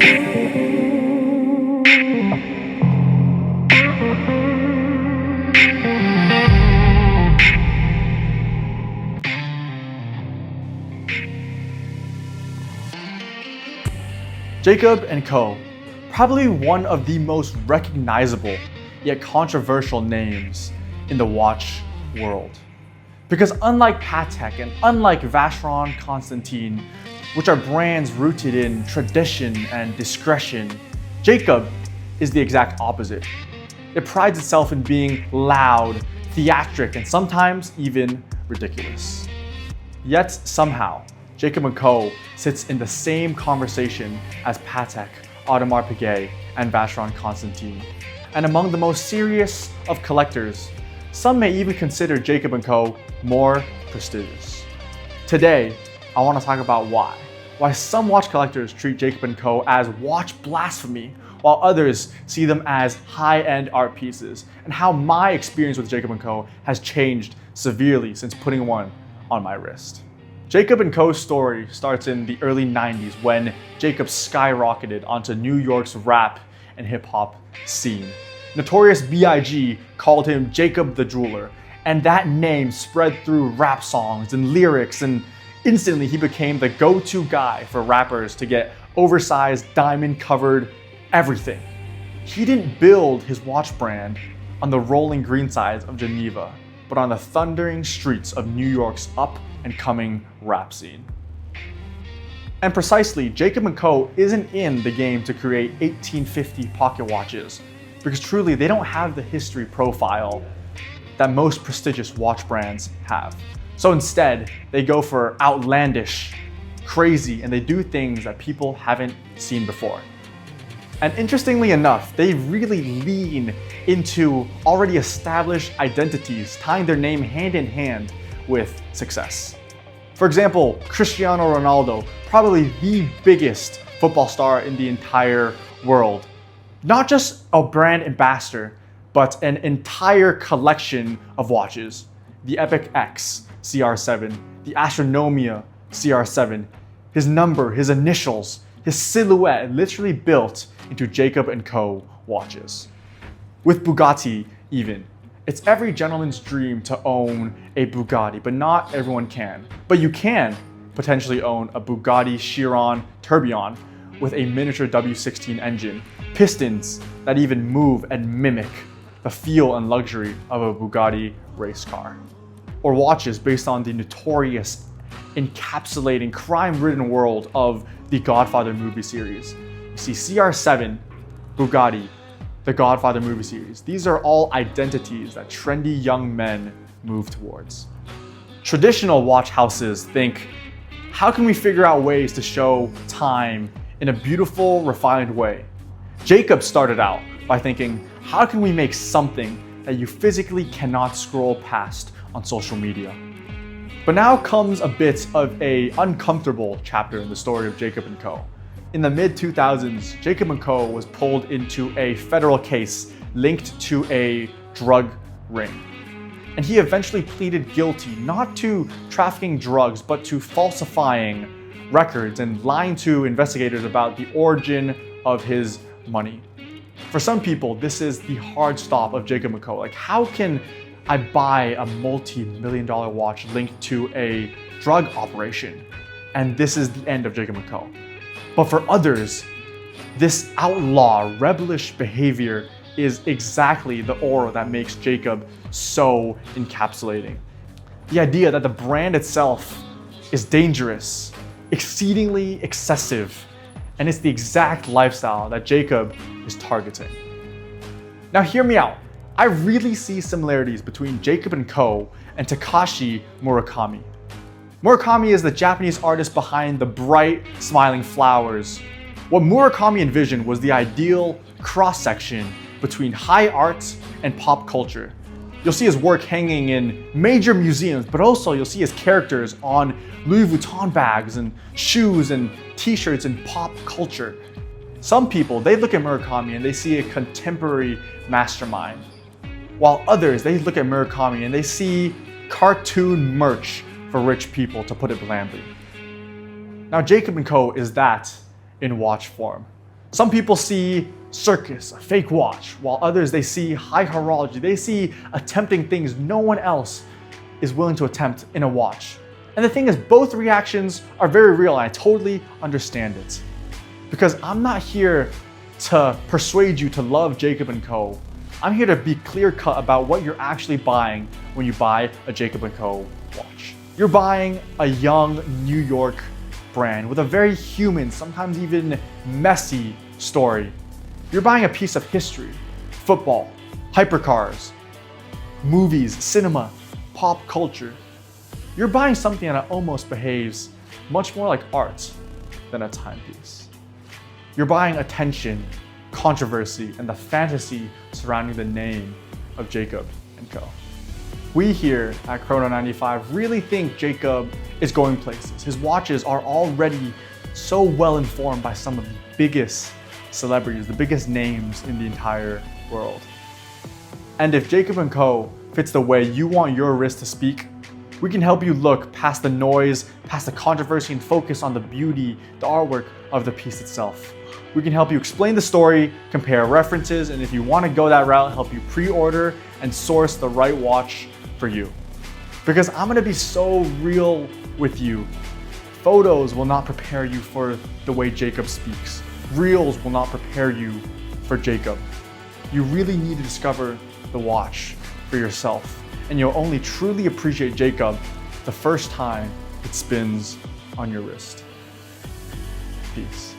Jacob & Co. Probably one of the most recognizable yet controversial names in the watch world. Because unlike Patek and unlike Vacheron Constantin, which are brands rooted in tradition and discretion, Jacob is the exact opposite. It prides itself in being loud, theatric, and sometimes even ridiculous. Yet somehow, Jacob & Co. sits in the same conversation as Patek, Audemars Piguet, and Vacheron Constantin. And among the most serious of collectors, some may even consider Jacob & Co. more prestigious. Today, I want to talk about why some watch collectors treat Jacob & Co. as watch blasphemy, while others see them as high-end art pieces, and how my experience with Jacob & Co. has changed severely since putting one on my wrist. Jacob & Co.'s story starts in the early 90s when Jacob skyrocketed onto New York's rap and hip-hop scene. Notorious B.I.G. called him Jacob the Jeweler, and that name spread through rap songs and lyrics, and instantly he became the go-to guy for rappers to get oversized, diamond-covered everything. He didn't build his watch brand on the rolling green sides of Geneva, but on the thundering streets of New York's up-and-coming rap scene. And precisely, Jacob & Co. isn't in the game to create 1850 pocket watches, because truly they don't have the history profile that most prestigious watch brands have. So instead, they go for outlandish, crazy, and they do things that people haven't seen before. And interestingly enough, they really lean into already established identities, tying their name hand in hand with success. For example, Cristiano Ronaldo, probably the biggest football star in the entire world. Not just a brand ambassador, but an entire collection of watches. The Epic X CR7, the Astronomia CR7, his number, his initials, his silhouette literally built into Jacob & Co. watches. With Bugatti even, it's every gentleman's dream to own a Bugatti, but not everyone can. But you can potentially own a Bugatti Chiron Tourbillon with a miniature W16 engine, pistons that even move and mimic the feel and luxury of a Bugatti race car. Or watches based on the notorious, encapsulating, crime-ridden world of the Godfather movie series. You see CR7, Bugatti, the Godfather movie series. These are all identities that trendy young men move towards. Traditional watch houses think, how can we figure out ways to show time in a beautiful, refined way? Jacob started out by thinking, how can we make something that you physically cannot scroll past on social media? But now comes a bit of an uncomfortable chapter in the story of Jacob & Co. In the mid-2000s, Jacob & Co. was pulled into a federal case linked to a drug ring. And he eventually pleaded guilty not to trafficking drugs, but to falsifying records and lying to investigators about the origin of his money. For some people, this is the hard stop of Jacob & Co. Like, how can I buy a multi-million-dollar watch linked to a drug operation? And this is the end of Jacob & Co. But for others, this outlaw, rebellious behavior is exactly the aura that makes Jacob so encapsulating. The idea that the brand itself is dangerous, exceedingly excessive, and it's the exact lifestyle that Jacob is targeting. Now hear me out. I really see similarities between Jacob & Co. and Takashi Murakami. Murakami is the Japanese artist behind the bright, smiling flowers. What Murakami envisioned was the ideal cross-section between high art and pop culture. You'll see his work hanging in major museums, but also you'll see his characters on Louis Vuitton bags and shoes and t-shirts in pop culture. Some people, they look at Murakami and they see a contemporary mastermind, while others, they look at Murakami and they see cartoon merch for rich people, to put it blandly. Now, Jacob & Co. is that in watch form. Some people see circus, a fake watch, while others, they see high horology. They see attempting things no one else is willing to attempt in a watch. And the thing is, both reactions are very real, and I totally understand it. Because I'm not here to persuade you to love Jacob & Co. I'm here to be clear-cut about what you're actually buying when you buy a Jacob & Co. watch. You're buying a young New York brand with a very human, sometimes even messy story. You're buying a piece of history, football, hypercars, movies, cinema, pop culture. You're buying something that almost behaves much more like art than a timepiece. You're buying attention, controversy, and the fantasy surrounding the name of Jacob & Co. We here at Chrono95 really think Jacob is going places. His watches are already so well informed by some of the biggest celebrities, the biggest names in the entire world. And if Jacob & Co. fits the way you want your wrist to speak, we can help you look past the noise, past the controversy, and focus on the beauty, the artwork of the piece itself. We can help you explain the story, compare references, and if you want to go that route, help you pre-order and source the right watch for you. Because I'm going to be so real with you. Photos will not prepare you for the way Jacob speaks. Reels will not prepare you for Jacob. You really need to discover the watch for yourself, and you'll only truly appreciate Jacob the first time it spins on your wrist. Peace.